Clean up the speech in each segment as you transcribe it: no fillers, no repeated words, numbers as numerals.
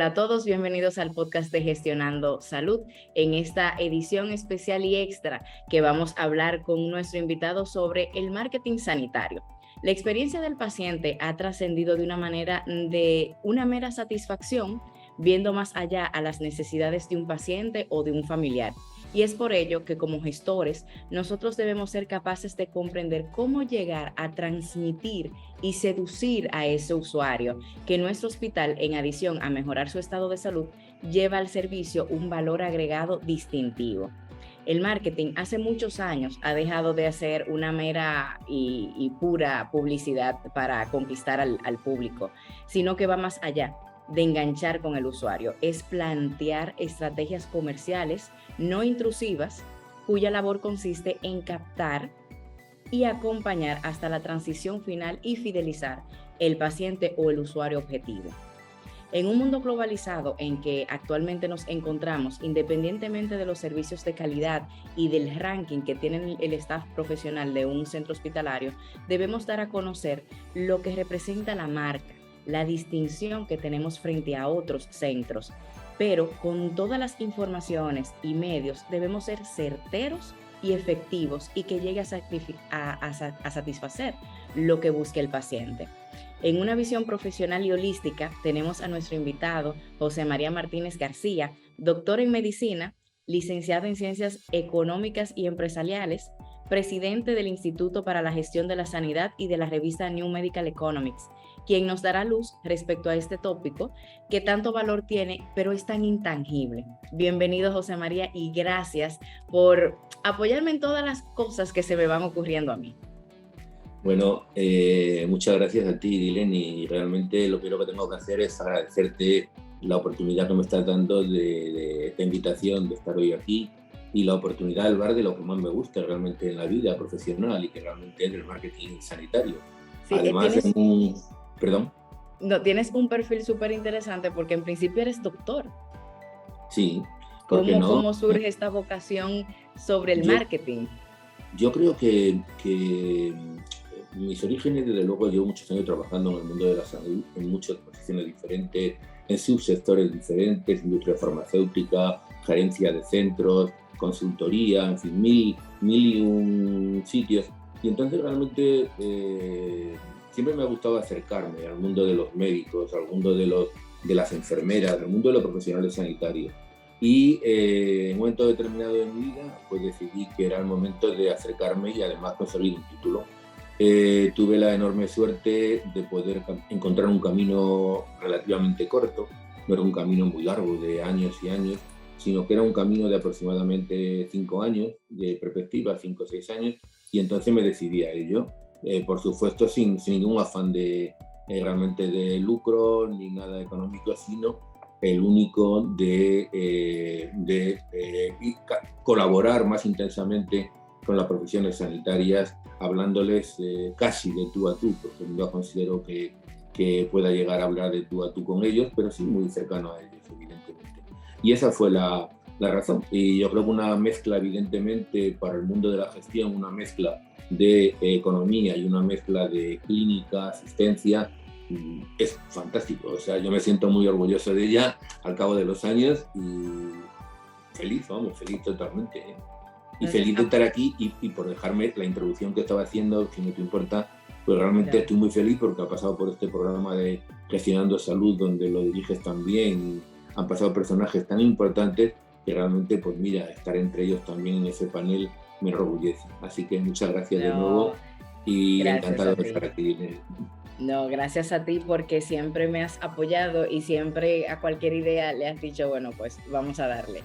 Hola a todos, bienvenidos al podcast de Gestionando Salud. En esta edición especial y extra que vamos a hablar con nuestro invitado sobre el marketing sanitario. La experiencia del paciente ha trascendido de una manera de una mera satisfacción, viendo más allá a las necesidades de un paciente o de un familiar. Y es por ello que como gestores nosotros debemos ser capaces de comprender cómo llegar a transmitir y seducir a ese usuario, que nuestro hospital, en adición a mejorar su estado de salud, lleva al servicio un valor agregado distintivo. El marketing hace muchos años ha dejado de hacer una mera y pura publicidad para conquistar al público, sino que va más allá de enganchar con el usuario. Es plantear estrategias comerciales no intrusivas, cuya labor consiste en captar y acompañar hasta la transición final y fidelizar el paciente o el usuario objetivo. En un mundo globalizado en que actualmente nos encontramos, independientemente de los servicios de calidad y del ranking que tiene el staff profesional de un centro hospitalario, debemos dar a conocer lo que representa la marca, la distinción que tenemos frente a otros centros. Pero con todas las informaciones y medios debemos ser certeros y efectivos y que llegue a satisfacer lo que busque el paciente. En una visión profesional y holística tenemos a nuestro invitado, José María Martínez García, doctor en medicina, licenciado en ciencias económicas y empresariales, presidente del Instituto para la Gestión de la Sanidad y de la revista New Medical Economics, quien nos dará luz respecto a este tópico que tanto valor tiene, pero es tan intangible. Bienvenido, José María, y gracias por apoyarme en todas las cosas que se me van ocurriendo a mí. Bueno, muchas gracias a ti, Dylan, y realmente lo primero que tengo que hacer es agradecerte la oportunidad que me estás dando de esta invitación, de estar hoy aquí, y la oportunidad de hablar de lo que más me gusta realmente en la vida profesional y que realmente es el marketing sanitario. Sí, además, Perdón. No, tienes un perfil súper interesante porque en principio eres doctor. Sí, ¿por qué no? ¿Cómo surge esta vocación sobre el marketing? Yo creo que mis orígenes, desde luego, llevo muchos años trabajando en el mundo de la salud, en muchas posiciones diferentes, en subsectores diferentes, industria farmacéutica, gerencia de centros, consultoría, en fin, mil y un sitios. Y entonces realmente siempre me ha gustado acercarme al mundo de los médicos, al mundo de las enfermeras, al mundo de los profesionales sanitarios. Y en un momento determinado de mi vida, pues decidí que era el momento de acercarme y además conseguir un título. Tuve la enorme suerte de poder encontrar un camino relativamente corto, no era un camino muy largo de años y años, sino que era un camino de aproximadamente 5 años, de perspectiva, 5 o 6 años, y entonces me decidí a ello, por supuesto sin ningún afán realmente de lucro ni nada económico, sino el único de colaborar más intensamente con las profesiones sanitarias, hablándoles casi de tú a tú, porque yo considero que pueda llegar a hablar de tú a tú con ellos, pero sí muy cercano a ellos, evidentemente. Y esa fue la razón. Y yo creo que una mezcla, evidentemente, para el mundo de la gestión, una mezcla de economía y una mezcla de clínica, asistencia, es fantástico. O sea, yo me siento muy orgulloso de ella al cabo de los años y feliz totalmente. Y feliz de estar aquí y por dejarme la introducción que estaba haciendo, si no te importa, pues realmente estoy muy feliz porque ha pasado por este programa de Gestionando Salud, donde lo diriges también. Han pasado personajes tan importantes que realmente, pues mira, estar entre ellos también en ese panel me enorgullece. Así que muchas gracias de nuevo y encantado de estar aquí. No, gracias a ti porque siempre me has apoyado y siempre a cualquier idea le has dicho, bueno, pues vamos a darle.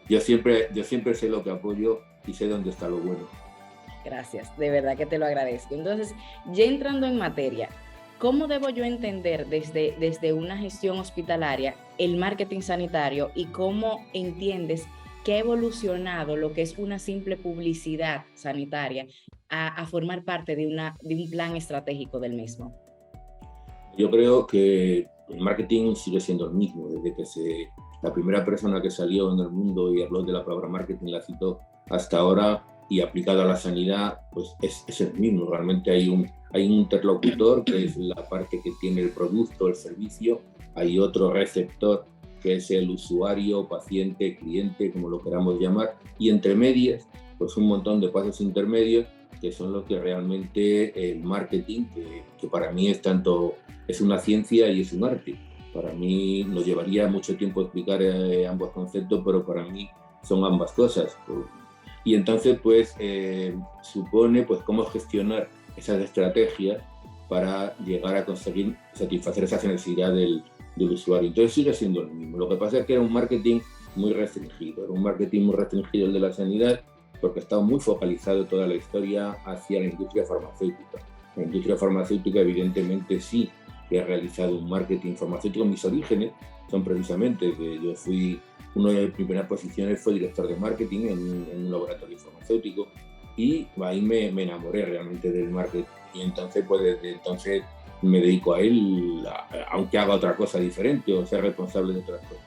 Yo siempre sé lo que apoyo y sé dónde está lo bueno. Gracias, de verdad que te lo agradezco. Entonces, ya entrando en materia, ¿cómo debo yo entender desde una gestión hospitalaria el marketing sanitario y cómo entiendes que ha evolucionado lo que es una simple publicidad sanitaria a formar parte de un plan estratégico del mismo? Yo creo que el marketing sigue siendo el mismo, desde que la primera persona que salió en el mundo y habló de la palabra marketing la citó hasta ahora. y aplicado a la sanidad, pues es el mismo. Realmente hay un interlocutor, que es la parte que tiene el producto, el servicio, hay otro receptor, que es el usuario, paciente, cliente, como lo queramos llamar, y entre medias, pues un montón de pasos intermedios, que son los que realmente el marketing, que para mí es una ciencia y es un arte. Para mí nos llevaría mucho tiempo explicar ambos conceptos, pero para mí son ambas cosas. Y entonces, pues, supone pues cómo gestionar esas estrategias para llegar a conseguir satisfacer esas necesidades del usuario. Entonces sigue siendo lo mismo. Lo que pasa es que era un marketing muy restringido. Era un marketing muy restringido el de la sanidad, porque estaba muy focalizado toda la historia hacia la industria farmacéutica. La industria farmacéutica, evidentemente, sí que ha realizado un marketing farmacéutico. Mis orígenes son precisamente que yo fui, una de mis primeras posiciones fue director de marketing en un laboratorio farmacéutico, y ahí me enamoré realmente del marketing. Y entonces, pues desde entonces me dedico a él, aunque haga otra cosa diferente o sea responsable de otras cosas.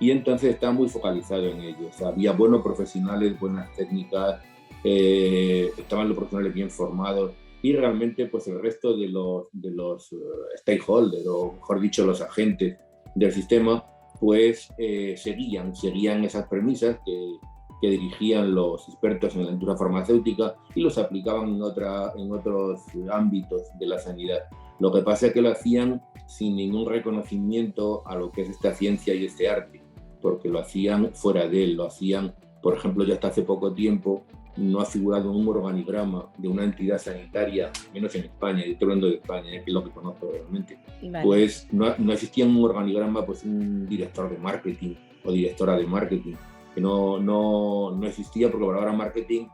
Y entonces está muy focalizado en ello. O sea, había buenos profesionales, buenas técnicas, estaban los profesionales bien formados, y realmente pues el resto de los stakeholders, o mejor dicho, los agentes del sistema, pues seguían esas premisas que dirigían los expertos en la industria farmacéutica y los aplicaban en otros ámbitos de la sanidad. Lo que pasa es que lo hacían sin ningún reconocimiento a lo que es esta ciencia y este arte, porque lo hacían fuera de él, lo hacían, por ejemplo, ya hasta hace poco tiempo no ha figurado un organigrama de una entidad sanitaria, menos en España, yo estoy hablando de España, que es lo que conozco realmente, vale. Pues no existía un organigrama, pues un director de marketing o directora de marketing, que no existía, porque la palabra marketing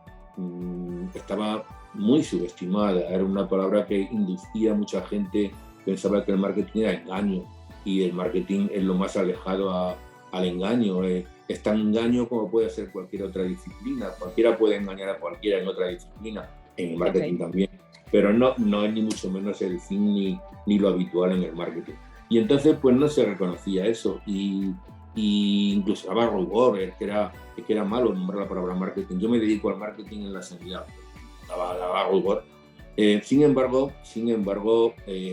estaba muy subestimada, era una palabra que inducía a mucha gente, pensaba que el marketing era engaño, y el marketing es lo más alejado al engaño. Es tan engaño como puede ser cualquier otra disciplina. Cualquiera puede engañar a cualquiera en otra disciplina, en el marketing también, pero no es ni mucho menos el fin ni lo habitual en el marketing. Y entonces pues no se reconocía eso, y incluso daba rubor, que era malo nombrar la palabra marketing. Yo me dedico al marketing en la sanidad, daba rubor. Sin embargo,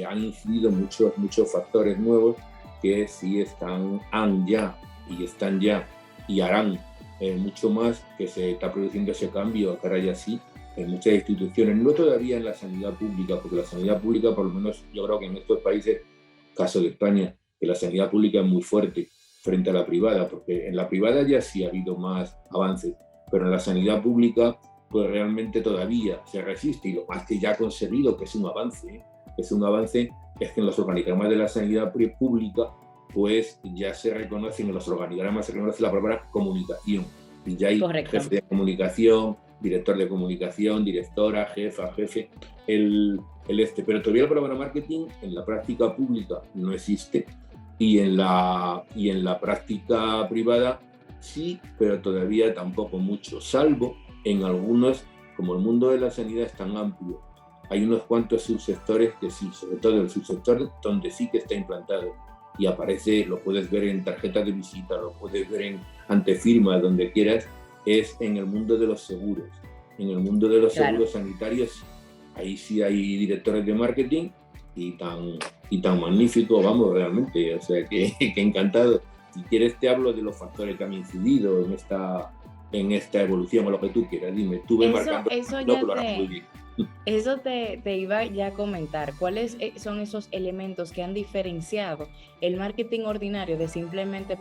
han incidido muchos factores nuevos que sí están ya y harán mucho más, que se está produciendo ese cambio, caray, así, en muchas instituciones, no todavía en la sanidad pública, porque la sanidad pública, por lo menos yo creo que en estos países, caso de España, que la sanidad pública es muy fuerte frente a la privada, porque en la privada ya sí ha habido más avances, pero en la sanidad pública pues realmente todavía se resiste, y lo más que ya ha conseguido, que es un avance, es que en los organigramas de la sanidad pública pues ya se reconoce, en los organigramas se reconoce la palabra comunicación, y ya hay jefe de comunicación, director de comunicación, directora, jefa, jefe, pero todavía la palabra marketing en la práctica pública no existe, y en la práctica privada sí, pero todavía tampoco mucho, salvo en algunos, como el mundo de la sanidad es tan amplio, hay unos cuantos subsectores que sí, sobre todo el subsector donde sí que está implantado, y aparece, lo puedes ver en tarjetas de visita, lo puedes ver en antefirmas, donde quieras, es en el mundo de los seguros. En el mundo de los seguros sanitarios, ahí sí hay directores de marketing, y tan magnífico, vamos, realmente, o sea, que encantado. Si quieres te hablo de los factores que han incidido en esta evolución, o lo que tú quieras, dime, estuve marcando muy bien. Eso te iba ya a comentar, ¿cuáles son esos elementos que han diferenciado el marketing ordinario de simplemente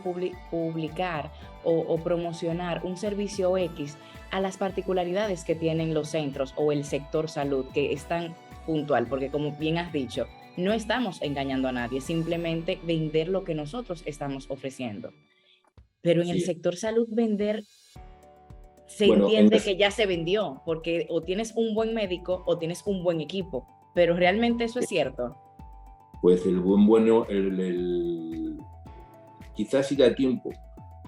publicar o promocionar un servicio X a las particularidades que tienen los centros o el sector salud, que es tan puntual? Porque como bien has dicho, no estamos engañando a nadie, simplemente vender lo que nosotros estamos ofreciendo. Pero en el sector salud vender... entiende que ya se vendió, porque o tienes un buen médico o tienes un buen equipo, pero ¿realmente eso es cierto? Pues quizás si da tiempo,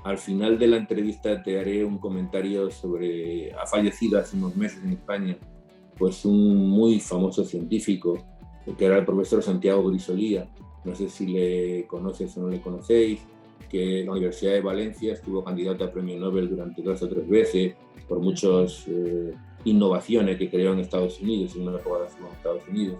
al final de la entrevista te haré un comentario sobre, ha fallecido hace unos meses en España, pues un muy famoso científico, que era el profesor Santiago Brisolía, no sé si le conoces o no le conocéis, que la Universidad de Valencia estuvo candidata a premio Nobel durante 2 o 3 veces por muchas innovaciones que creó en Estados Unidos, en una época en Estados Unidos.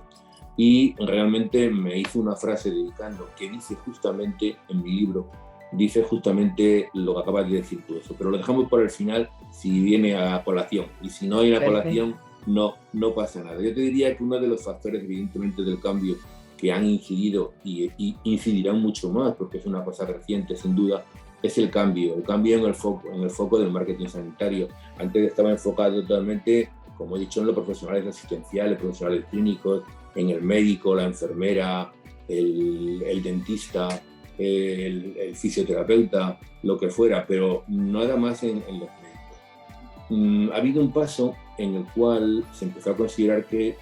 Y realmente me hizo una frase dedicando que dice justamente en mi libro, dice justamente lo que acabas de decir tú eso, pero lo dejamos por el final si viene a colación, y si no hay una colación no pasa nada. Yo te diría que uno de los factores evidentemente del cambio que han incidido y incidirán mucho más, porque es una cosa reciente sin duda, es el cambio en el foco del marketing sanitario. Antes estaba enfocado totalmente, como he dicho, en los profesionales asistenciales, profesionales clínicos, en el médico, la enfermera, el dentista, el fisioterapeuta, lo que fuera, pero nada más en los médicos. Ha habido un paso en el cual se empezó a considerar que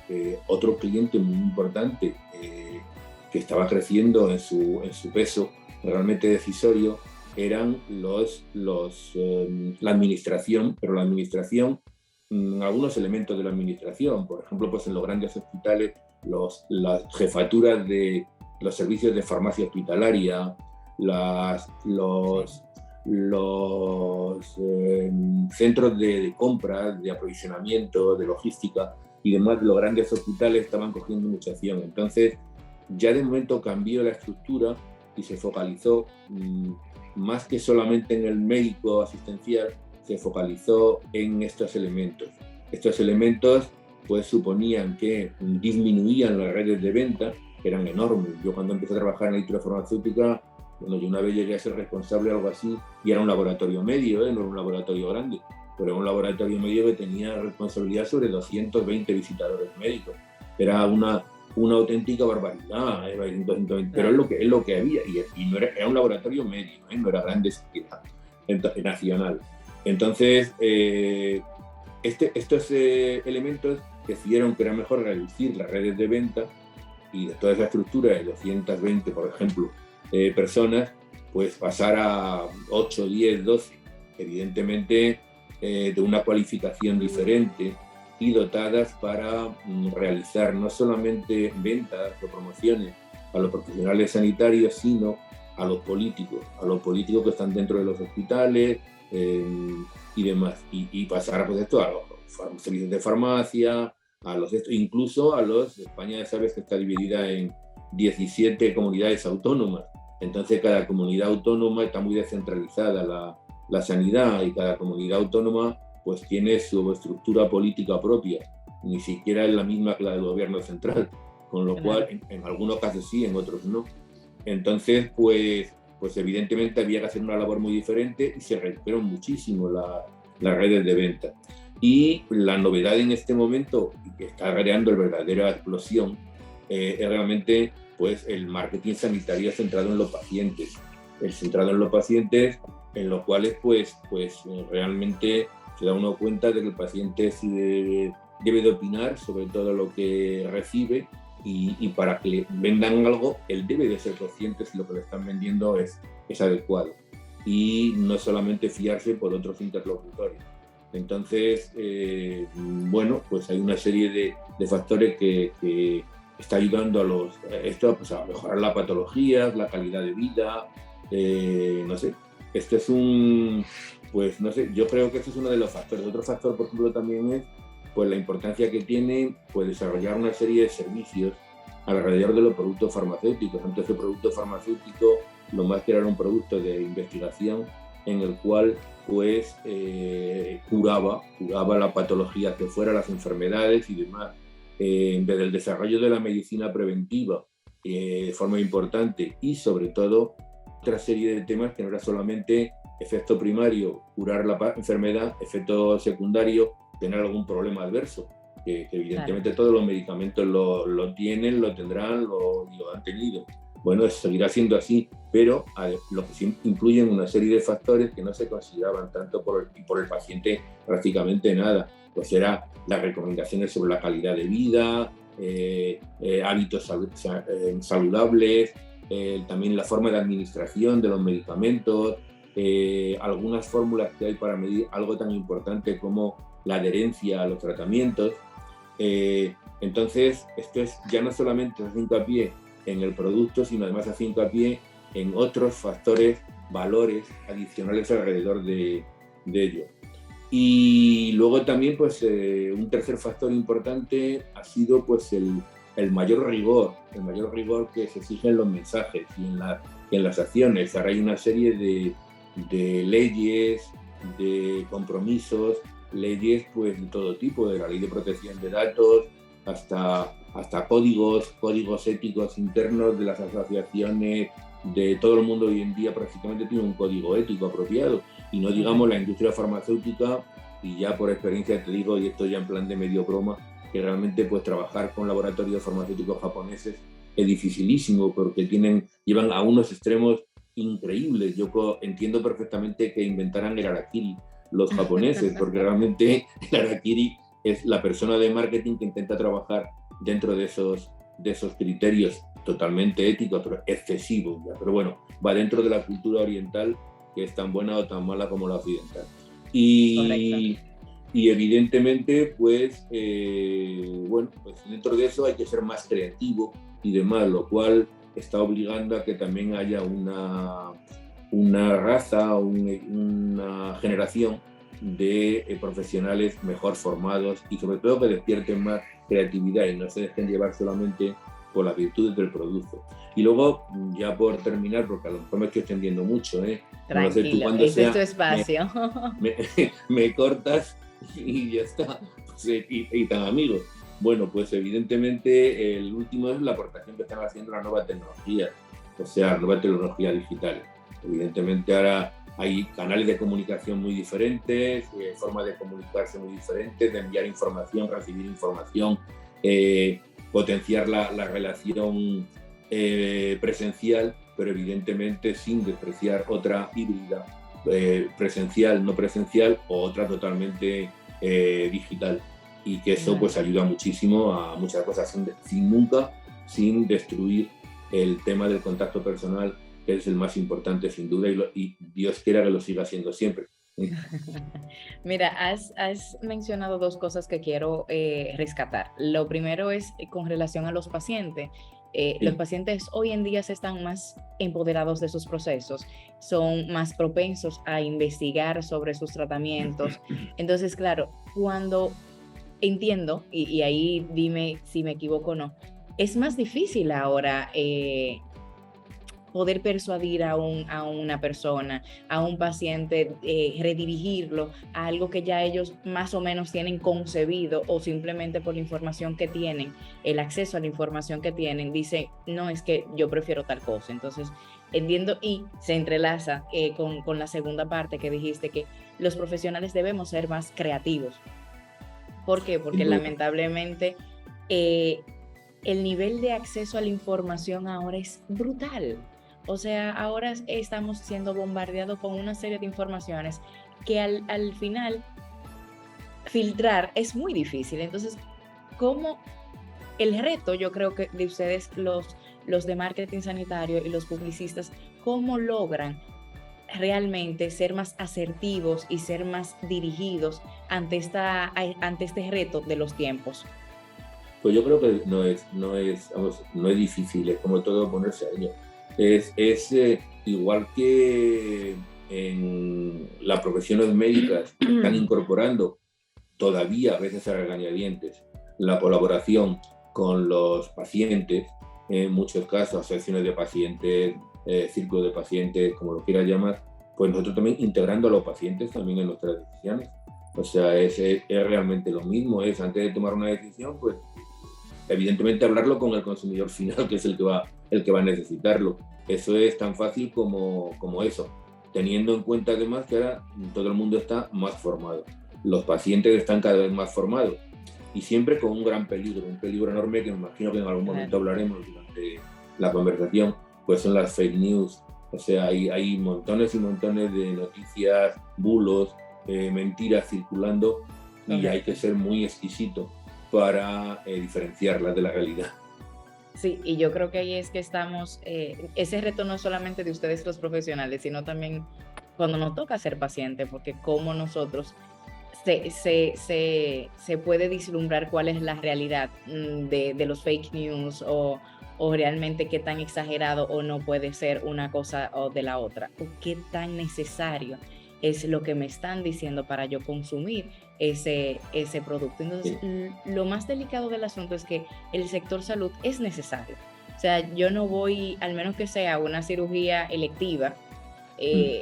otro cliente muy importante que estaba creciendo en su peso realmente decisorio eran la administración, pero la administración, algunos elementos de la administración, por ejemplo, pues en los grandes hospitales, las jefaturas de los servicios de farmacia hospitalaria, los centros de compras, de aprovisionamiento, de logística y demás, los grandes hospitales estaban cogiendo mucha acción. Entonces, ya de momento cambió la estructura y se focalizó más que solamente en el médico asistencial, se focalizó en estos elementos. Estos elementos pues suponían que disminuían las redes de venta, que eran enormes. Yo cuando empecé a trabajar en la industria farmacéutica, bueno, yo una vez llegué a ser responsable de algo así, y era un laboratorio medio, no era un laboratorio grande, pero era un laboratorio medio que tenía responsabilidad sobre 220 visitadores médicos. Era una auténtica barbaridad, pero es lo que había, y no era un laboratorio medio, no era grande siquiera, nacional. Entonces, estos elementos decidieron que era mejor reducir las redes de venta y de toda esa estructura de 220, por ejemplo, personas, pues pasar a 8, 10, 12, evidentemente de una cualificación diferente y dotadas para realizar no solamente ventas o promociones a los profesionales sanitarios, sino a los políticos que están dentro de los hospitales y demás, y pasar pues esto a los servicios de farmacia, incluso a España ya sabes que está dividida en 17 comunidades autónomas, entonces cada comunidad autónoma está muy descentralizada la sanidad, y cada comunidad autónoma pues tiene su estructura política propia, ni siquiera es la misma que la del gobierno central, con lo cual en algunos casos sí, en otros no. Entonces pues evidentemente había que hacer una labor muy diferente y se redujeron muchísimo las redes de venta. Y la novedad en este momento, que está creando la verdadera explosión, es realmente pues, el marketing sanitario centrado en los pacientes. En los cuales pues realmente se da uno cuenta de que el paciente debe de opinar sobre todo lo que recibe, y para que le vendan algo, él debe de ser consciente si lo que le están vendiendo es adecuado, y no solamente fiarse por otros interlocutores. Entonces, bueno, pues hay una serie de factores que está ayudando a mejorar la patología, la calidad de vida, no sé. Este es yo creo que este es uno de los factores. Otro factor, por ejemplo, también es pues la importancia que tiene pues desarrollar una serie de servicios alrededor de los productos farmacéuticos. Entonces, el producto farmacéutico, lo más que era un producto de investigación en el cual pues curaba la patología que fuera, las enfermedades y demás. Desde el desarrollo de la medicina preventiva de forma importante, y sobre todo otra serie de temas que no era solamente efecto primario, curar la enfermedad, efecto secundario, tener algún problema adverso, que evidentemente claro, todos los medicamentos lo tienen, lo tendrán, lo han tenido. Bueno, seguirá siendo así, pero lo que sí incluyen una serie de factores que no se consideraban tanto por el paciente prácticamente nada. Pues era las recomendaciones sobre la calidad de vida, hábitos saludables, también la forma de administración de los medicamentos, algunas fórmulas que hay para medir algo tan importante como la adherencia a los tratamientos. Entonces, esto ya no solamente hace hincapié en el producto, sino además hace hincapié en otros factores valores adicionales alrededor de ello. Y luego también pues un tercer factor importante ha sido pues el mayor rigor que se exige en los mensajes y en las acciones. Ahora hay una serie de leyes, de compromisos, leyes pues de todo tipo, de la ley de protección de datos hasta códigos éticos internos de las asociaciones, de todo el mundo hoy en día prácticamente tiene un código ético apropiado, y no digamos la industria farmacéutica, y ya por experiencia te digo, y esto ya en plan de medio broma, que realmente pues trabajar con laboratorios farmacéuticos japoneses es dificilísimo porque llevan a unos extremos increíbles. Yo entiendo perfectamente que inventaran el harakiri los japoneses, porque realmente el harakiri es la persona de marketing que intenta trabajar dentro de esos criterios totalmente éticos, pero excesivos ya. Pero bueno, va dentro de la cultura oriental, que es tan buena o tan mala como la occidental. Y evidentemente, pues, pues dentro de eso hay que ser más creativo y demás, lo cual está obligando a que también haya una raza, una generación de profesionales mejor formados y sobre todo que despierten más creatividad y no se dejen llevar solamente por las virtudes del producto. Y luego, ya por terminar, porque a lo mejor me estoy extendiendo mucho, Tranquilo, no sé este es tu espacio. Me cortas y ya está, pues, y tan amigos. Bueno, pues evidentemente el último es la aportación que están haciendo las nuevas tecnologías, o sea, nuevas tecnologías digitales. Evidentemente ahora hay canales de comunicación muy diferentes, formas de comunicarse muy diferentes, de enviar información, recibir información, potenciar la relación presencial, pero evidentemente sin despreciar otra híbrida, presencial, no presencial, o otra totalmente digital. Y que eso pues ayuda muchísimo a muchas cosas sin destruir el tema del contacto personal, que es el más importante sin duda, y Dios quiera que lo siga siendo siempre. Mira, has mencionado dos cosas que quiero rescatar. Lo primero es con relación a los pacientes. Sí. Los pacientes hoy en día están más empoderados de sus procesos, son más propensos a investigar sobre sus tratamientos. Entonces, claro, cuando entiendo, y ahí dime si me equivoco o no, es más difícil ahora poder persuadir a una persona, a un paciente, redirigirlo a algo que ya ellos más o menos tienen concebido, o simplemente por la información que tienen, el acceso a la información que tienen, dicen, no, es que yo prefiero tal cosa. Entonces, entiendo, y se entrelaza con la segunda parte que dijiste, que los profesionales debemos ser más creativos. ¿Por qué? Porque lamentablemente el nivel de acceso a la información ahora es brutal. O sea, ahora estamos siendo bombardeados con una serie de informaciones que al final filtrar es muy difícil. Entonces, ¿cómo el reto, yo creo que de ustedes, los de marketing sanitario y los publicistas, cómo logran realmente ser más asertivos y ser más dirigidos ante este reto de los tiempos? Pues yo creo que no es difícil, es como todo ponerse a ello. Es igual que en las profesiones médicas están incorporando todavía a veces a regañadientes la colaboración con los pacientes, en muchos casos asociaciones de pacientes, círculos de pacientes, como lo quieras llamar, pues nosotros también integrando a los pacientes también en nuestras decisiones. O sea, es realmente lo mismo, es antes de tomar una decisión, pues evidentemente hablarlo con el consumidor final, que es el que va a necesitarlo. Eso es tan fácil como eso, teniendo en cuenta además que ahora todo el mundo está más formado. Los pacientes están cada vez más formados y siempre con un gran peligro, un peligro enorme que me imagino que en algún momento hablaremos durante la conversación, pues son las fake news. O sea, hay montones y montones de noticias, bulos, mentiras circulando, y hay que ser muy exquisito para diferenciarlas de la realidad. Sí, y yo creo que ahí es que estamos, ese reto no es solamente de ustedes los profesionales, sino también cuando nos toca ser paciente, porque como nosotros se puede vislumbrar cuál es la realidad de los fake news o o realmente qué tan exagerado o no puede ser una cosa o de la otra, o qué tan necesario es lo que me están diciendo para yo consumir ese producto. Entonces, lo más delicado del asunto es que el sector salud es necesario. O sea, yo no voy, al menos que sea una cirugía electiva,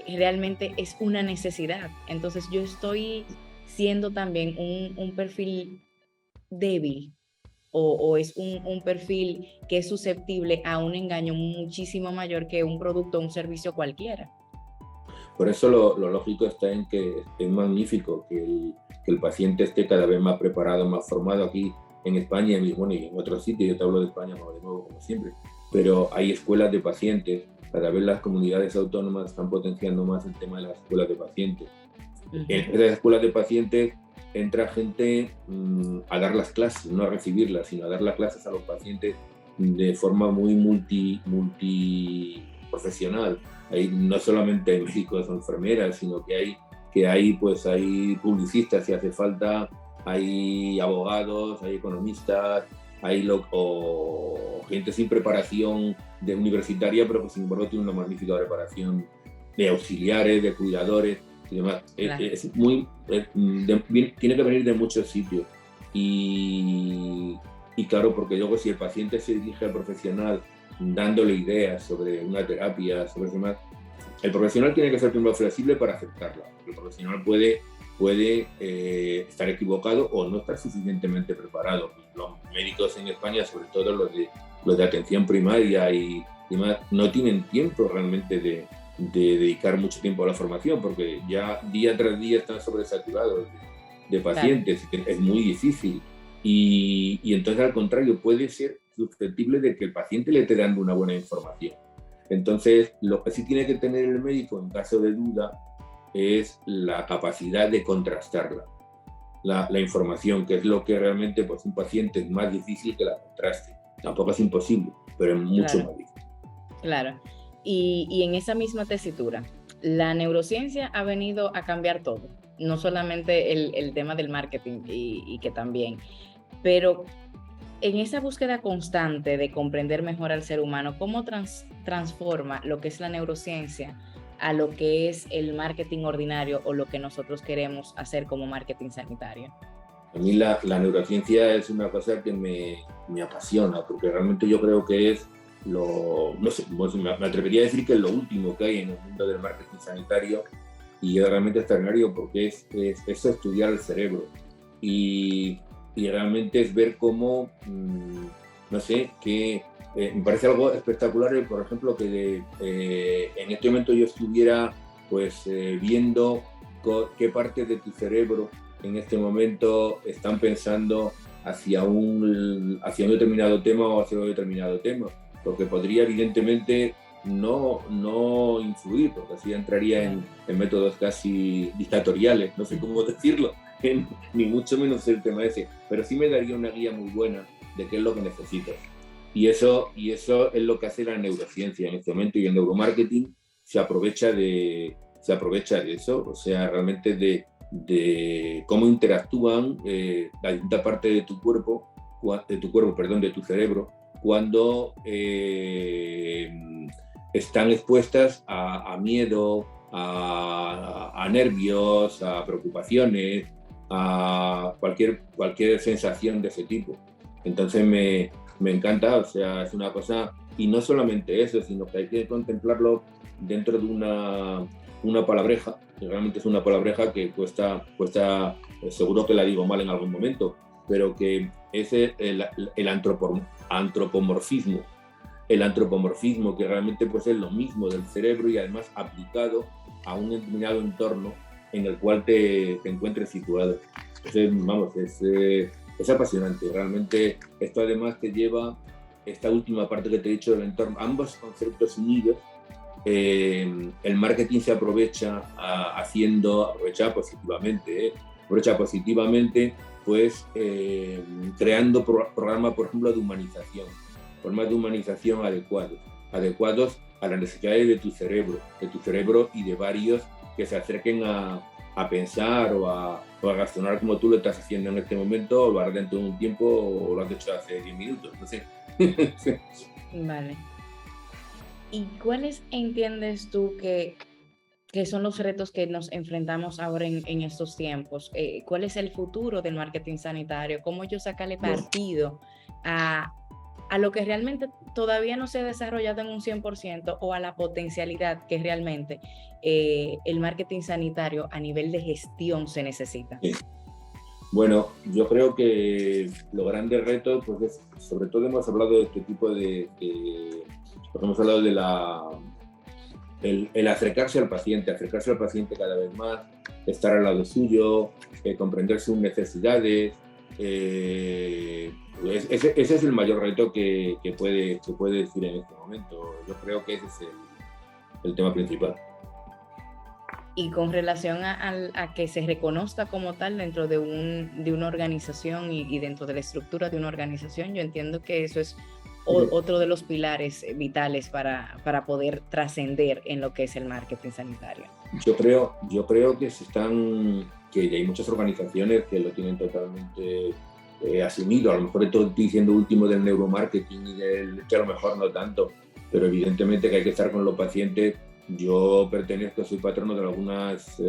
realmente es una necesidad. Entonces, yo estoy siendo también un perfil débil o es un perfil que es susceptible a un engaño muchísimo mayor que un producto o un servicio cualquiera. Por eso lo lógico está en que es magnífico que el paciente esté cada vez más preparado, más formado aquí en España y en otros sitios. Yo te hablo de España de nuevo, como siempre, pero hay escuelas de pacientes. Cada vez las comunidades autónomas están potenciando más el tema de las escuelas de pacientes. En esas escuelas de pacientes entra gente a dar las clases, no a recibirlas, sino a dar las clases a los pacientes de forma muy multiprofesional. Ahí no solamente hay médicos o enfermeras, sino que hay publicistas si hace falta, hay abogados, hay economistas, o gente sin preparación de universitaria, pero que sin embargo tiene una magnífica preparación de auxiliares, de cuidadores y demás. Claro. Tiene que venir de muchos sitios. Y claro, porque luego si el paciente se dirige al profesional dándole ideas sobre una terapia, sobre demás, el profesional tiene que ser primero flexible para aceptarla. El profesional puede estar equivocado o no estar suficientemente preparado. Los médicos en España, sobre todo los de atención primaria y demás, no tienen tiempo realmente de dedicar mucho tiempo a la formación, porque ya día tras día están sobresaturados de pacientes, claro. Es muy difícil. Y entonces, al contrario, puede ser susceptible de que el paciente le esté dando una buena información. Entonces, lo que sí tiene que tener el médico en caso de duda es la capacidad de contrastarla, la información, que es lo que realmente pues, un paciente es más difícil que la contraste. Tampoco es imposible, pero es mucho más difícil. Claro. Y en esa misma tesitura, la neurociencia ha venido a cambiar todo, no solamente el tema del marketing y que también, pero en esa búsqueda constante de comprender mejor al ser humano, ¿cómo transforma lo que es la neurociencia a lo que es el marketing ordinario o lo que nosotros queremos hacer como marketing sanitario? A mí la neurociencia es una cosa que me apasiona, porque realmente yo creo que es no sé, me atrevería a decir que es lo último que hay en el mundo del marketing sanitario, y es realmente extraordinario porque es estudiar el cerebro y realmente es ver cómo, no sé, que me parece algo espectacular, por ejemplo, que en este momento yo estuviera pues viendo qué partes de tu cerebro en este momento están pensando hacia un determinado tema o hacia un determinado tema, porque podría evidentemente no influir, porque así entraría en métodos casi dictatoriales, no sé cómo decirlo, ni mucho menos el tema ese, pero sí me daría una guía muy buena de qué es lo que necesitas. Y eso es lo que hace la neurociencia en este momento, y el neuromarketing se aprovecha de eso, o sea, realmente de cómo interactúan la distinta parte de tu cerebro, cuando están expuestas a miedo, a nervios, a preocupaciones, a cualquier sensación de ese tipo. Entonces me encanta, o sea, es una cosa, y no solamente eso, sino que hay que contemplarlo dentro de una palabreja, que realmente es una palabreja que cuesta seguro que la digo mal en algún momento, pero que es el antropomorfismo. El antropomorfismo, que realmente pues, es lo mismo del cerebro y además aplicado a un determinado entorno en el cual te encuentres situado. Entonces, es apasionante. Realmente esto además te lleva, esta última parte que te he dicho del entorno, ambos conceptos unidos. El marketing se aprovecha positivamente, pues creando programas, por ejemplo, de humanización, formas de humanización adecuados a las necesidades de tu cerebro y de varios que se acerquen a pensar o a razonar como tú lo estás haciendo en este momento, o lo harás dentro de un tiempo, o lo has hecho hace 10 minutos, no sé. Vale. ¿Y cuáles entiendes tú que son los retos que nos enfrentamos ahora en estos tiempos? ¿Cuál es el futuro del marketing sanitario? ¿Cómo yo sacarle partido a lo que realmente todavía no se ha desarrollado en un 100% o a la potencialidad que realmente el marketing sanitario a nivel de gestión se necesita? Sí. Bueno, yo creo que los grandes retos, pues es, sobre todo hemos hablado de este tipo hemos hablado de el acercarse al paciente cada vez más, estar al lado suyo, comprender sus necesidades. Ese es el mayor reto que puede decir en este momento. Yo creo que ese es el tema principal. Y con relación a que se reconozca como tal dentro de una organización y dentro de la estructura de una organización, yo entiendo que eso es otro de los pilares vitales para poder trascender en lo que es el marketing sanitario. Yo creo que que hay muchas organizaciones que lo tienen totalmente asumido. A lo mejor estoy diciendo último del neuromarketing y que a lo mejor no tanto, pero evidentemente que hay que estar con los pacientes. Yo soy patrono de algunas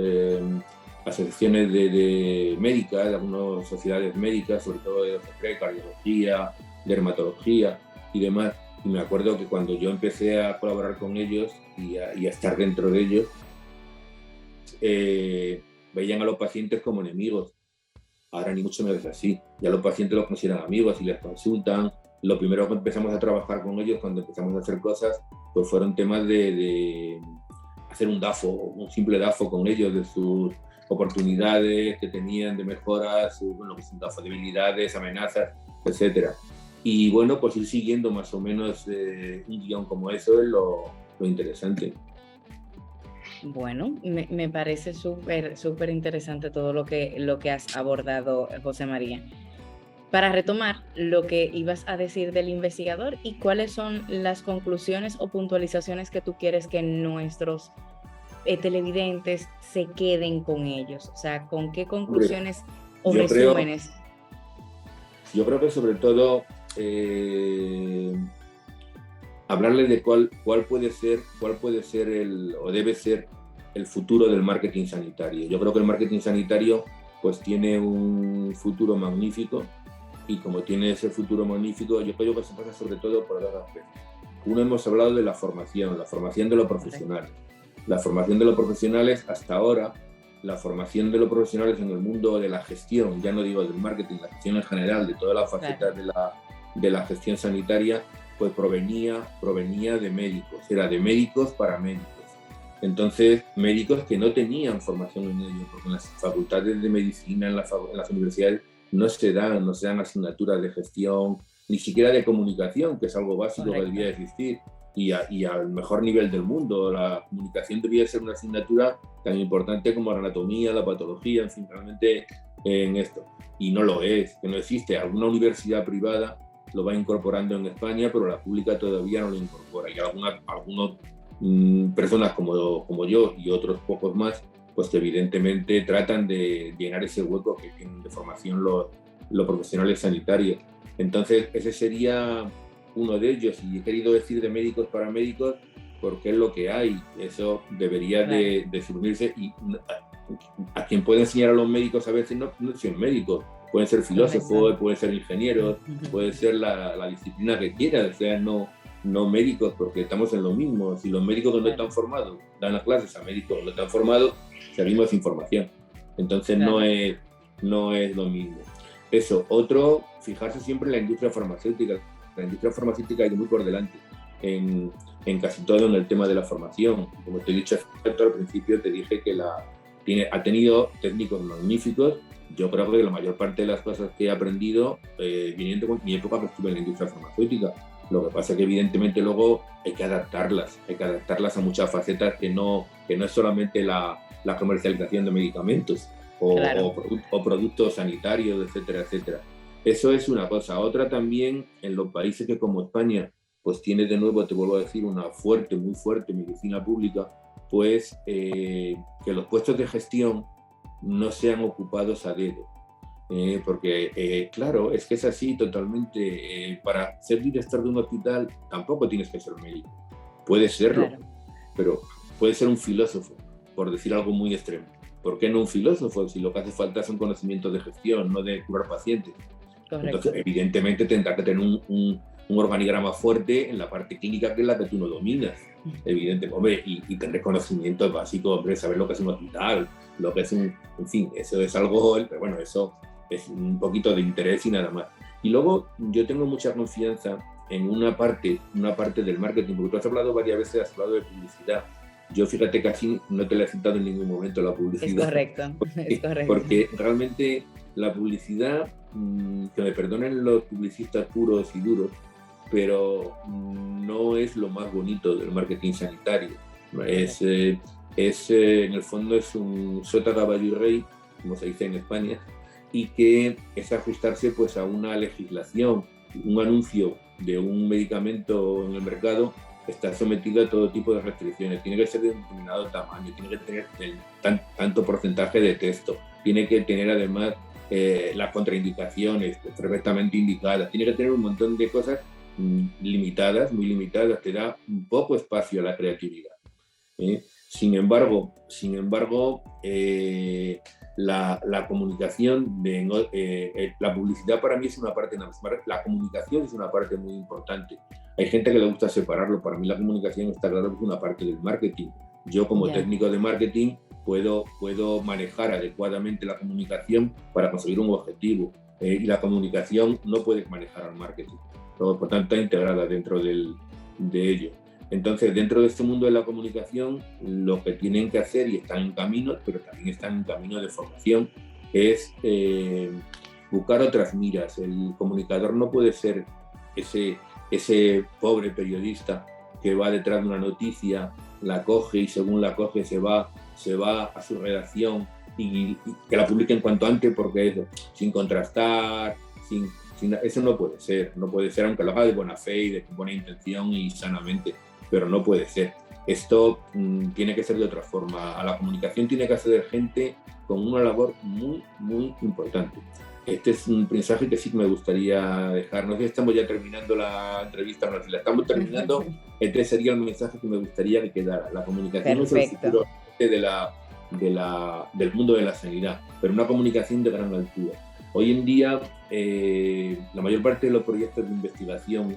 asociaciones de médicas, de algunas sociedades médicas, sobre todo de cardiología, dermatología y demás. Y me acuerdo que cuando yo empecé a colaborar con ellos y a estar dentro de ellos, veían a los pacientes como enemigos. Ahora ni mucho menos así. Ya los pacientes los consideran amigos y les consultan. Lo primero que empezamos a trabajar con ellos, cuando empezamos a hacer cosas, pues fueron temas de hacer un simple DAFO con ellos, de sus oportunidades que tenían de mejoras, sus debilidades, amenazas, etcétera. Y bueno, pues ir siguiendo más o menos un guión como eso es lo interesante. Bueno, me parece súper interesante todo lo que has abordado, José María. Para retomar lo que ibas a decir del investigador y cuáles son las conclusiones o puntualizaciones que tú quieres que nuestros televidentes se queden con ellos. O sea, ¿con qué conclusiones o resúmenes? Yo creo que sobre todo hablarles de cuál puede ser o debe ser el futuro del marketing sanitario. Yo creo que el marketing sanitario pues tiene un futuro magnífico. Y como tiene ese futuro magnífico, yo creo que se pasa sobre todo por dos aspectos. Uno, hemos hablado de la formación de los profesionales. La formación de los profesionales hasta ahora, la formación de los profesionales en el mundo de la gestión, ya no digo del marketing, la gestión en general, de todas las facetas de la gestión sanitaria, pues provenía de médicos, era de médicos para médicos. Entonces, médicos que no tenían formación en ello, porque en las facultades de medicina, en las universidades, no se dan asignaturas de gestión, ni siquiera de comunicación, que es algo básico. Correcto. Que debería existir, y al mejor nivel del mundo. La comunicación debería ser una asignatura tan importante como la anatomía, la patología, en fin, realmente en esto. Y no lo es, que no existe. Alguna universidad privada lo va incorporando en España, pero la pública todavía no lo incorpora. Y algunas personas como yo y otros pocos más, pues que evidentemente tratan de llenar ese hueco que tienen de formación los profesionales sanitarios. Entonces, ese sería uno de ellos. Y he querido decir de médicos para médicos porque es lo que hay. Eso debería de surgirse. Y a quien puede enseñar a los médicos a veces no son médicos. Pueden ser filósofos, pueden ser ingenieros, puede ser la disciplina que quieran, o sea, no médicos, porque estamos en lo mismo. Si los médicos que no están formados dan las clases a médicos que no están formados, seguimos sin formación. Entonces no es lo mismo. Eso. Otro, fijarse siempre en la industria farmacéutica. La industria farmacéutica hay muy por delante en casi todo en el tema de la formación. Como te he dicho al principio, te dije que ha tenido técnicos magníficos. Yo creo que la mayor parte de las cosas que he aprendido viniendo con mi época que estuve en la industria farmacéutica. Lo que pasa es que evidentemente luego hay que adaptarlas a muchas facetas que no es solamente la comercialización de medicamentos o productos sanitarios, etcétera, etcétera. Eso es una cosa. Otra también, en los países que como España, pues tiene de nuevo, te vuelvo a decir, una muy fuerte medicina pública, pues que los puestos de gestión no sean ocupados a dedo. Porque, claro, es que es así totalmente. Para ser director de un hospital tampoco tienes que ser médico. Puedes serlo, Claro. pero puedes ser un filósofo, por decir algo muy extremo. ¿Por qué no un filósofo? Si lo que hace falta son conocimientos de gestión, no de curar pacientes. Correcto. Entonces, evidentemente, tendrá que tener un organigrama fuerte en la parte clínica, que es la que tú no dominas. Evidentemente, hombre, y tener conocimientos básicos, hombre, saber lo que es un hospital, lo que es un... En fin, eso es algo, pero bueno, eso es un poquito de interés y nada más. Y luego, yo tengo mucha confianza en una parte del marketing, porque tú has hablado varias veces, has hablado de publicidad. Yo, fíjate, casi no te la he citado en ningún momento la publicidad. Es correcto, es correcto. Porque realmente la publicidad, que me perdonen los publicistas puros y duros, pero no es lo más bonito del marketing sanitario. En el fondo es un sota, caballo y rey, como se dice en España, y que es ajustarse pues a una legislación. Un anuncio de un medicamento en el mercado está sometido a todo tipo de restricciones. Tiene que ser de un determinado tamaño, tiene que tener tanto porcentaje de texto, tiene que tener además las contraindicaciones perfectamente indicadas, tiene que tener un montón de cosas limitadas, muy limitadas, te da un poco espacio a la creatividad. Sin embargo, la comunicación, la publicidad para mí es una parte, la comunicación es una parte muy importante. Hay gente que le gusta separarlo, para mí la comunicación está claro que es una parte del marketing. Yo como técnico de marketing puedo manejar adecuadamente la comunicación para conseguir un objetivo, y la comunicación no puede manejar al marketing, por tanto está integrada dentro de ello. Entonces, dentro de este mundo de la comunicación, lo que tienen que hacer, y están en camino, pero también están en camino de formación, es buscar otras miras. El comunicador no puede ser ese pobre periodista que va detrás de una noticia, la coge y según la coge se va a su redacción y que la publiquen cuanto antes, porque eso, sin contrastar, eso no puede ser, aunque lo haga de buena fe y de buena intención y sanamente, pero no puede ser. Esto tiene que ser de otra forma. A la comunicación tiene que acceder gente con una labor muy, muy importante. Este es un mensaje que sí me gustaría dejar. No sé si estamos ya terminando la entrevista, no, si la estamos terminando, este sería el mensaje que me gustaría que quedara. La comunicación es el futuro del mundo de la sanidad, pero una comunicación de gran altura. Hoy en día, la mayor parte de los proyectos de investigación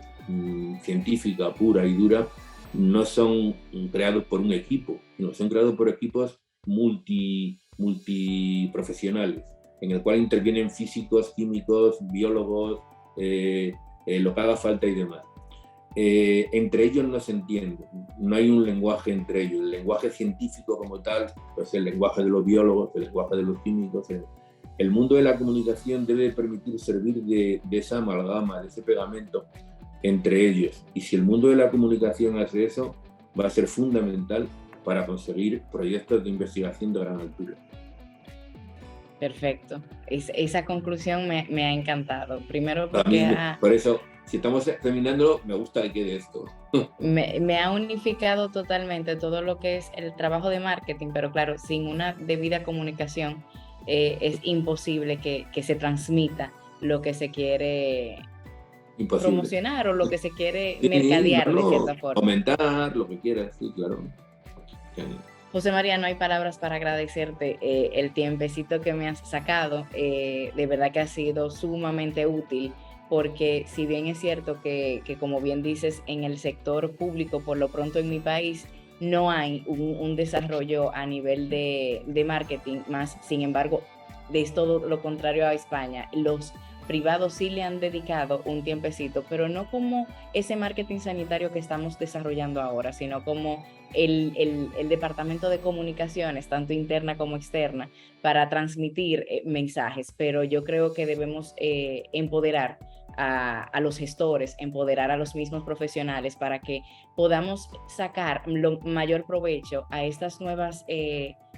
científica pura y dura no son creados por un equipo, sino son creados por equipos multiprofesionales, en el cual intervienen físicos, químicos, biólogos, lo que haga falta y demás. Entre ellos no se entiende, no hay un lenguaje entre ellos. El lenguaje científico como tal, pues el lenguaje de los biólogos, el lenguaje de los químicos. El mundo de la comunicación debe permitir servir de esa amalgama, de ese pegamento entre ellos. Y si el mundo de la comunicación hace eso, va a ser fundamental para conseguir proyectos de investigación de gran altura. Perfecto. Esa conclusión me ha encantado. Primero porque... Por eso, si estamos terminando, me gusta que quede esto. Me ha unificado totalmente todo lo que es el trabajo de marketing, pero claro, sin una debida comunicación es imposible que se transmita lo que se quiere promocionar o lo que se quiere mercadear de cierta forma. Comentar, lo que quieras, sí, claro. José María, no hay palabras para agradecerte el tiempecito que me has sacado. De verdad que ha sido sumamente útil, porque si bien es cierto que como bien dices, en el sector público, por lo pronto en mi país, no hay un desarrollo a nivel de marketing, más sin embargo, es todo lo contrario a España. Los privados sí le han dedicado un tiempecito, pero no como ese marketing sanitario que estamos desarrollando ahora, sino como el departamento de comunicaciones, tanto interna como externa, para transmitir mensajes. Pero yo creo que debemos empoderar a los gestores, empoderar a los mismos profesionales para que podamos sacar lo mayor provecho a estas nuevas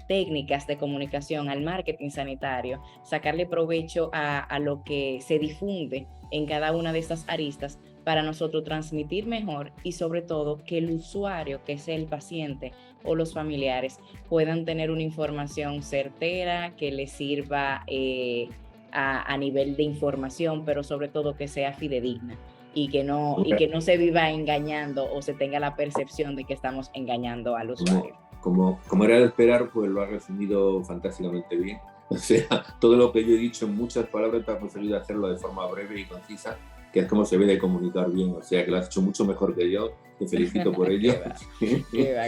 técnicas de comunicación, al marketing sanitario, sacarle provecho a lo que se difunde en cada una de estas aristas para nosotros transmitir mejor y sobre todo que el usuario, que es el paciente o los familiares, puedan tener una información certera que les sirva a nivel de información, pero sobre todo que sea fidedigna y que no se viva engañando o se tenga la percepción de que estamos engañando al usuario. Como era de esperar, pues lo ha resumido fantásticamente bien. O sea, todo lo que yo he dicho en muchas palabras te ha conseguido hacerlo de forma breve y concisa, que es como se debe de comunicar bien. O sea, que lo has hecho mucho mejor que yo. Te felicito por ello. Qué va.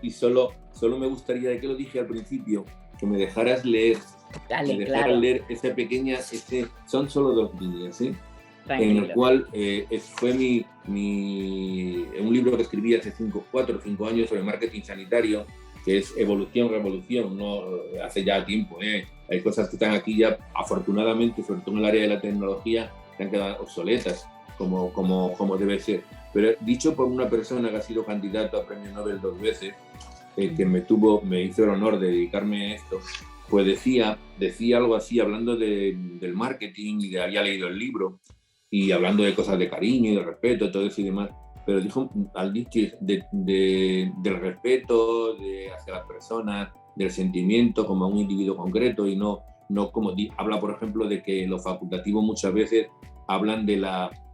Y solo me gustaría, que lo dije al principio, que me dejaras leer. Dale, claro. Leer esa pequeña, son solo 2 líneas, ¿sí? En el cual fue un libro que escribí hace 4 o 5 años sobre marketing sanitario, que es evolución, revolución, no hace ya tiempo. Hay cosas que están aquí ya, afortunadamente, sobre todo en el área de la tecnología, que han quedado obsoletas, como debe ser. Pero dicho por una persona que ha sido candidato a premio Nobel 2 veces, que me hizo el honor de dedicarme a esto, pues decía algo así, hablando del marketing, y había leído el libro, y hablando de cosas de cariño y de respeto, todo eso y demás, pero dijo al dicho del respeto hacia las personas, del sentimiento como a un individuo concreto, y no como habla, por ejemplo, de que los facultativos muchas veces hablan de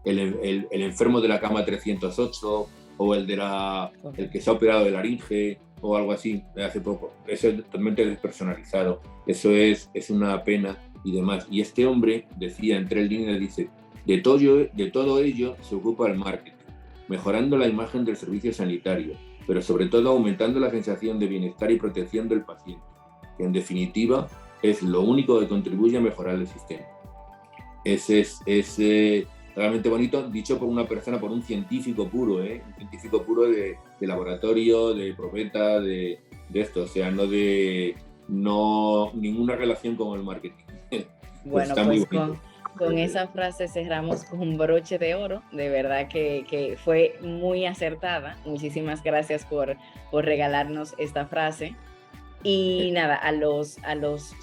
el enfermo de la cama 308 o el que se ha operado de laringe o algo así hace poco. Eso es totalmente despersonalizado, eso es una pena y demás. Y este hombre decía, entre líneas, dice: de todo ello se ocupa el marketing, mejorando la imagen del servicio sanitario, pero sobre todo aumentando la sensación de bienestar y protección del paciente, que en definitiva es lo único que contribuye a mejorar el sistema. Ese es realmente bonito, dicho por una persona, por un científico puro, un científico puro de laboratorio, de probeta, de esto, o sea, no ninguna relación con el marketing. Bueno, pues con esa frase cerramos con un broche de oro. De verdad que fue muy acertada. Muchísimas gracias por regalarnos esta frase. Y nada, a los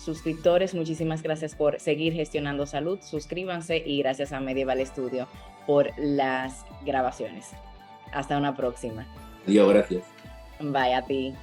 suscriptores, muchísimas gracias por seguir gestionando salud. Suscríbanse y gracias a Medieval Studio por las grabaciones. Hasta una próxima. Adiós, gracias. Bye, a ti.